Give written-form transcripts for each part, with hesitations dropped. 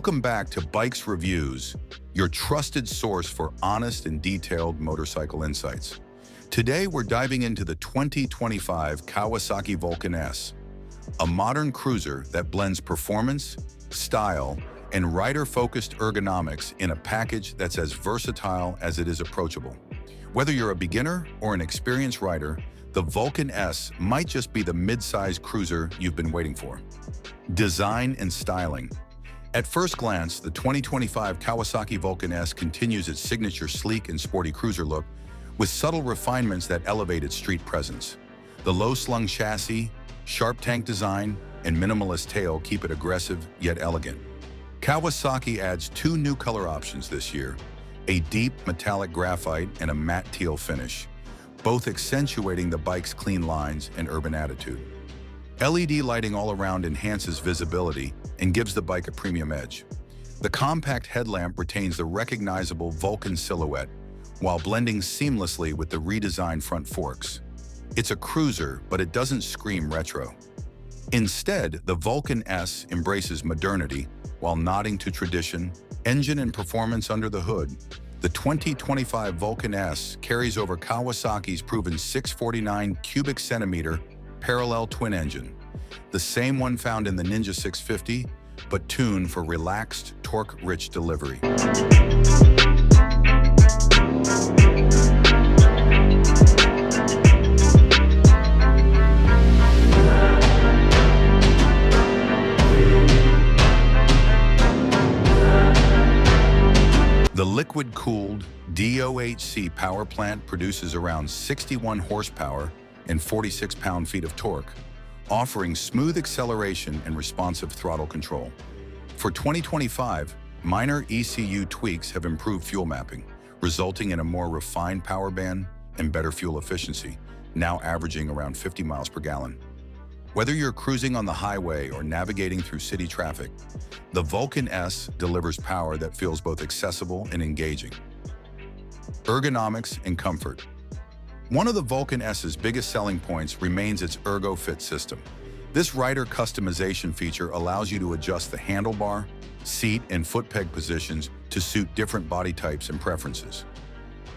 Welcome back to Bikes Reviews, your trusted source for honest and detailed motorcycle insights. Today, we're diving into the 2025 Kawasaki Vulcan S, a modern cruiser that blends performance, style, and rider-focused ergonomics in a package that's as versatile as it is approachable. Whether you're a beginner or an experienced rider, the Vulcan S might just be the mid-size cruiser you've been waiting for. Design and styling. At first glance, the 2025 Kawasaki Vulcan S continues its signature sleek and sporty cruiser look with subtle refinements that elevate its street presence. The low-slung chassis, sharp tank design, and minimalist tail keep it aggressive yet elegant. Kawasaki adds two new color options this year, a deep metallic graphite and a matte teal finish, both accentuating the bike's clean lines and urban attitude. LED lighting all around enhances visibility and gives the bike a premium edge. The compact headlamp retains the recognizable Vulcan silhouette while blending seamlessly with the redesigned front forks. It's a cruiser, but it doesn't scream retro. Instead, the Vulcan S embraces modernity while nodding to tradition, engine and performance under the hood. The 2025 Vulcan S carries over Kawasaki's proven 649 cubic centimeter parallel twin engine, the same one found in the Ninja 650, but tuned for relaxed, torque-rich delivery. The liquid-cooled DOHC power plant produces around 61 horsepower and 46 pound-feet of torque, offering smooth acceleration and responsive throttle control. For 2025, minor ECU tweaks have improved fuel mapping, resulting in a more refined power band and better fuel efficiency, now averaging around 50 miles per gallon. Whether you're cruising on the highway or navigating through city traffic, the Vulcan S delivers power that feels both accessible and engaging. Ergonomics and comfort. One of the Vulcan S's biggest selling points remains its ErgoFit system. This rider customization feature allows you to adjust the handlebar, seat, and foot peg positions to suit different body types and preferences.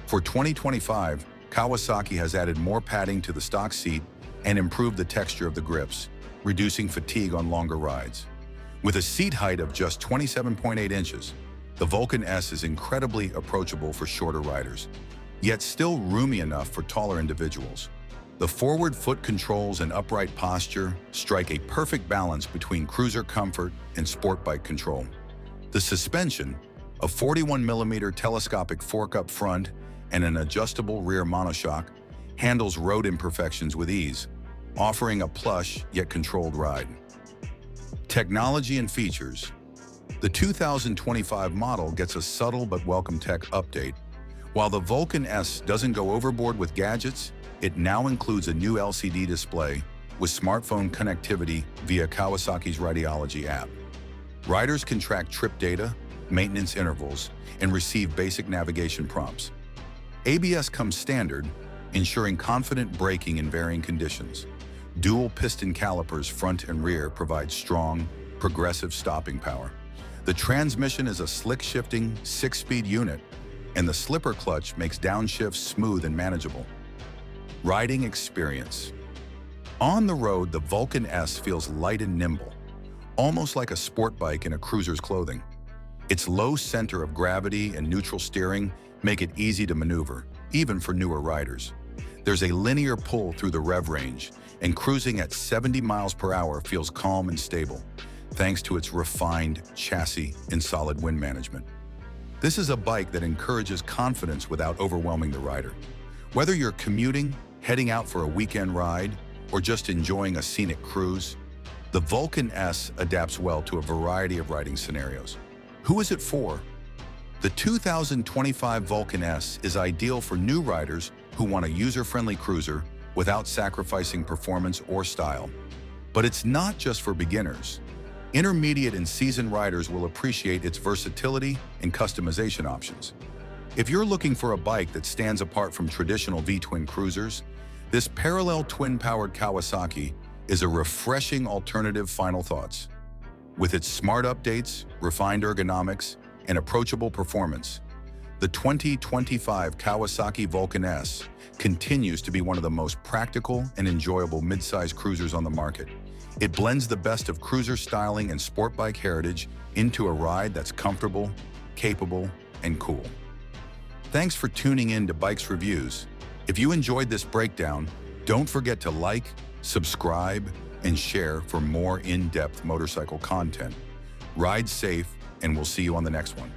For 2025, Kawasaki has added more padding to the stock seat and improved the texture of the grips, reducing fatigue on longer rides. With a seat height of just 27.8 inches, the Vulcan S is incredibly approachable for shorter riders, yet still roomy enough for taller individuals. The forward foot controls and upright posture strike a perfect balance between cruiser comfort and sport bike control. The suspension, a 41mm telescopic fork up front and an adjustable rear monoshock, handles road imperfections with ease, offering a plush yet controlled ride. Technology and features. The 2025 model gets a subtle but welcome tech update. While the Vulcan S doesn't go overboard with gadgets, it now includes a new LCD display with smartphone connectivity via Kawasaki's Rideology app. Riders can track trip data, maintenance intervals, and receive basic navigation prompts. ABS comes standard, ensuring confident braking in varying conditions. Dual piston calipers front and rear provide strong, progressive stopping power. The transmission is a slick-shifting 6-speed unit, and the slipper clutch makes downshifts smooth and manageable. Riding experience. On the road, the Vulcan S feels light and nimble, almost like a sport bike in a cruiser's clothing. Its low center of gravity and neutral steering make it easy to maneuver, even for newer riders. There's a linear pull through the rev range, and cruising at 70 miles per hour feels calm and stable, thanks to its refined chassis and solid wind management. This is a bike that encourages confidence without overwhelming the rider. Whether you're commuting, heading out for a weekend ride, or just enjoying a scenic cruise, the Vulcan S adapts well to a variety of riding scenarios. Who is it for? The 2025 Vulcan S is ideal for new riders who want a user-friendly cruiser without sacrificing performance or style. But it's not just for beginners. Intermediate and seasoned riders will appreciate its versatility and customization options. If you're looking for a bike that stands apart from traditional V-twin cruisers, this parallel twin-powered Kawasaki is a refreshing alternative. Final thoughts. With its smart updates, refined ergonomics, and approachable performance, the 2025 Kawasaki Vulcan S continues to be one of the most practical and enjoyable midsize cruisers on the market. It blends the best of cruiser styling and sport bike heritage into a ride that's comfortable, capable, and cool. Thanks for tuning in to Bikes Reviews. If you enjoyed this breakdown, don't forget to like, subscribe, and share for more in-depth motorcycle content. Ride safe, and we'll see you on the next one.